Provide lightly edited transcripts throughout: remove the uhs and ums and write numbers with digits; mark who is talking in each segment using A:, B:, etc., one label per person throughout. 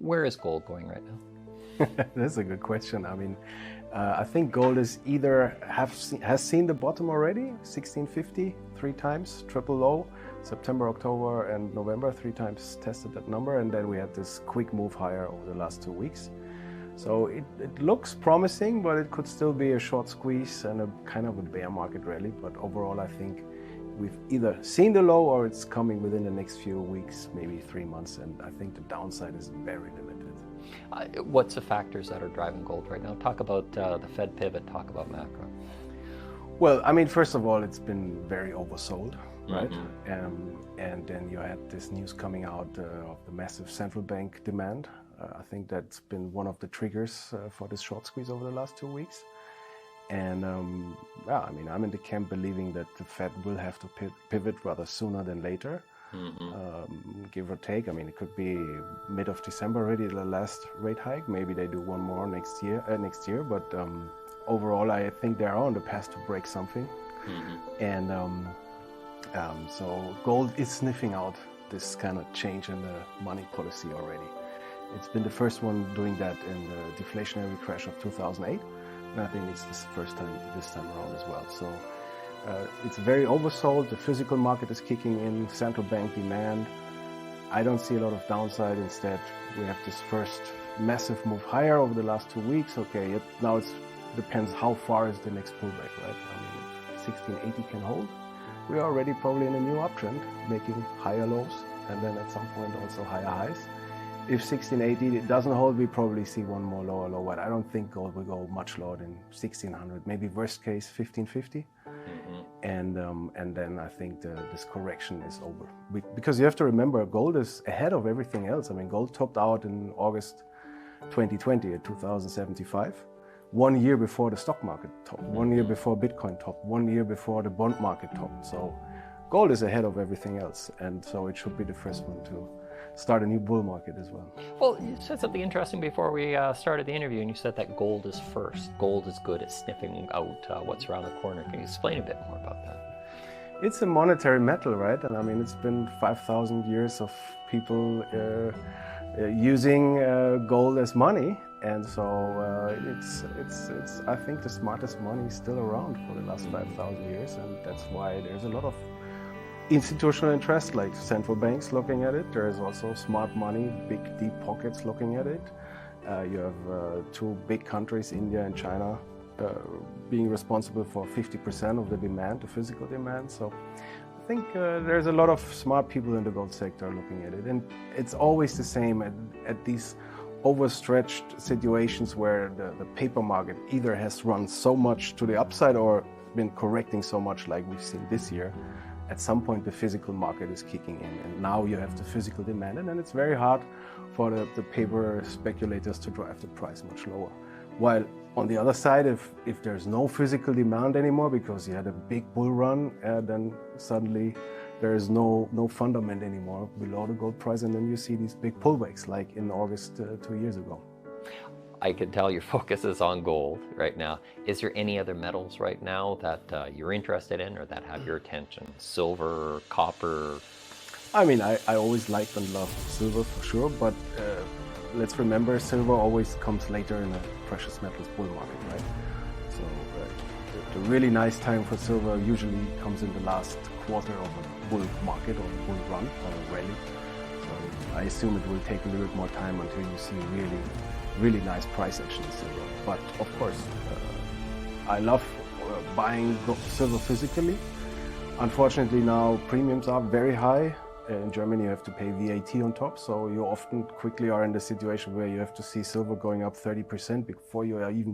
A: Where is gold going right now?
B: That's a good question. I mean, I think gold is either has seen the bottom already, 1650, 3 times, triple low, September, October, and November, 3 times tested that number, and then we had this quick move higher over the last 2 weeks. So it looks promising, but it could still be a short squeeze and a kind of a bear market rally. But overall, I think we've either seen the low or it's coming within the next few weeks, maybe 3 months, and I think the downside is very limited.
A: What's the factors that are driving gold right now? Talk about the Fed pivot, talk about macro.
B: Well, I mean, first of all, it's been very oversold, right?
A: Mm-hmm.
B: And then you had this news coming out of the massive central bank demand. I think that's been one of the triggers for this short squeeze over the last 2 weeks. And yeah, I mean, I'm in the camp believing that the Fed will have to pivot rather sooner than later. Mm-hmm. Give or take. I mean, it could be mid of December already, the last rate hike. Maybe they do one more next year. But overall, I think they are on the path to break something. Mm-hmm. And so gold is sniffing out this kind of change in the money policy already. It's been the first one doing that in the deflationary crash of 2008. And I think it's the first time this time around as well. So it's very oversold. The physical market is kicking in, central bank demand. I don't see a lot of downside. Instead, we have this first massive move higher over the last 2 weeks. Okay, now it depends how far is the next pullback, right? I mean, if 1680 can hold, we are already probably in a new uptrend, making higher lows and then at some point also higher highs. If 1680 doesn't hold, we probably see one more lower low, but I don't think gold will go much lower than 1600, maybe worst case 1550. Mm-hmm. And then I think this correction is over. Because you have to remember, gold is ahead of everything else. I mean, gold topped out in August 2020 at 2075, 1 year before the stock market topped, 1 year before Bitcoin topped, 1 year before the bond market topped. So gold is ahead of everything else, and so it should be the first one to start a new bull market as well.
A: Well, you said something interesting before we started the interview, and you said that gold is first. Gold is good at sniffing out what's around the corner. Can you explain a bit more about that?
B: It's a monetary metal, right? And I mean, it's been 5,000 years of people using gold as money, and so it's I think the smartest money is still around for the last 5,000 years, and that's why there's a lot of institutional interest, like central banks looking at it. There is also smart money, big deep pockets looking at it. You have 2 big countries, India and China, being responsible for 50% of the demand, the physical demand. So I think there's a lot of smart people in the gold sector looking at it. And it's always the same at these overstretched situations where the paper market either has run so much to the upside or been correcting so much like we've seen this year. At some point the physical market is kicking in, and now you have the physical demand, and then it's very hard for the paper speculators to drive the price much lower. While on the other side, if there's no physical demand anymore because you had a big bull run, then suddenly there is no fundament anymore below the gold price, and then you see these big pullbacks like in August 2 years ago.
A: I can tell your focus is on gold right now. Is there any other metals right now that you're interested in or that have your attention? Silver, copper?
B: I mean, I always liked and loved silver for sure, but let's remember silver always comes later in a precious metals bull market, right? So the really nice time for silver usually comes in the last quarter of a bull market or a bull run or a rally. So I assume it will take a little bit more time until you see really nice price action in silver. But of course, I love buying silver physically. Unfortunately now premiums are very high. In Germany you have to pay VAT on top, so you often quickly are in the situation where you have to see silver going up 30% before you even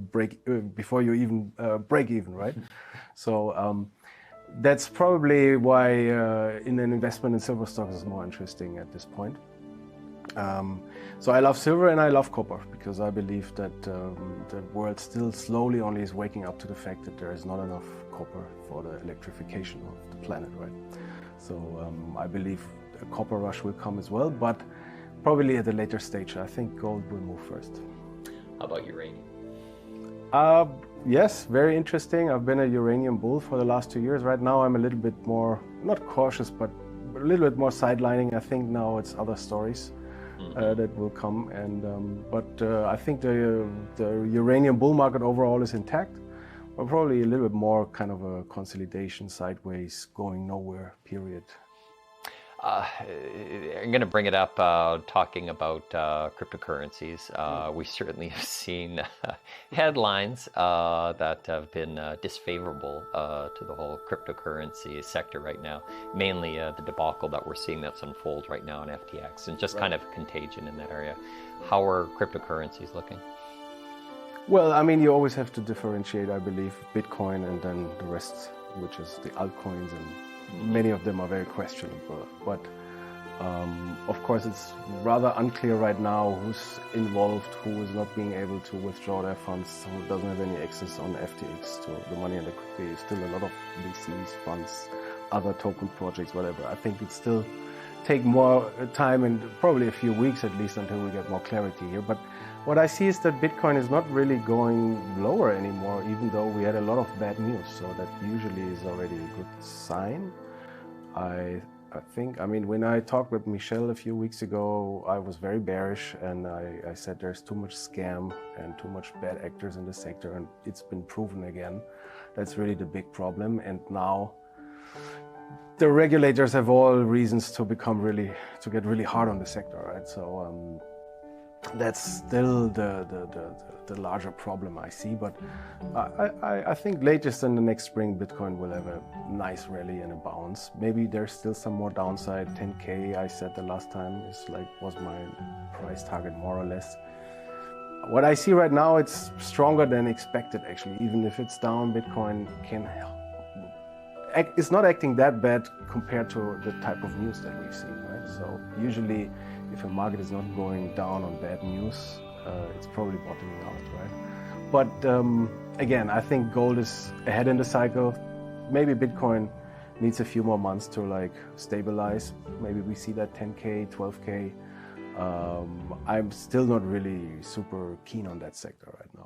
B: break even, right? So that's probably why in an investment in silver stocks is more interesting at this point. So I love silver and I love copper because I believe that the world still slowly only is waking up to the fact that there is not enough copper for the electrification of the planet, right? So I believe a copper rush will come as well, but probably at a later stage. I think gold will move first.
A: How about uranium?
B: Yes, very interesting. I've been a uranium bull for the last 2 years. Right now I'm a little bit more, not cautious, but a little bit more sidelining. I think now it's other stories. that will come. And but I think the uranium bull market overall is intact. But probably a little bit more kind of a consolidation sideways, going nowhere period.
A: I'm going to bring it up talking about cryptocurrencies. We certainly have seen headlines that have been disfavorable to the whole cryptocurrency sector right now, mainly the debacle that we're seeing that's unfold right now in FTX, and just kind of contagion in that area. How are cryptocurrencies looking?
B: Well, I mean, you always have to differentiate, I believe, Bitcoin and then the rest, which is the altcoins, and many of them are very questionable. But of course, it's rather unclear right now who's involved, who is not being able to withdraw their funds, who doesn't have any access on FTX to the money, and there could be still a lot of VCs, funds, other token projects, whatever. I think it still take more time and probably a few weeks at least until we get more clarity here. But what I see is that Bitcoin is not really going lower anymore, even though we had a lot of bad news. So that usually is already a good sign. I think, I mean, when I talked with Michelle a few weeks ago, I was very bearish, and I said there's too much scam and too much bad actors in the sector, and it's been proven again. That's really the big problem. And now the regulators have all reasons to get really hard on the sector, right? So that's still the larger problem I see, but I think latest in the next spring, Bitcoin will have a nice rally and a bounce. Maybe there's still some more downside. 10K, I said the last time, was my price target more or less. What I see right now, it's stronger than expected actually. Even if it's down, Bitcoin it's not acting that bad compared to the type of news that we've seen, right? So usually, if a market is not going down on bad news, it's probably bottoming out, right? But again, I think gold is ahead in the cycle. Maybe Bitcoin needs a few more months to stabilize. Maybe we see that 10K, 12K. I'm still not really super keen on that sector right now.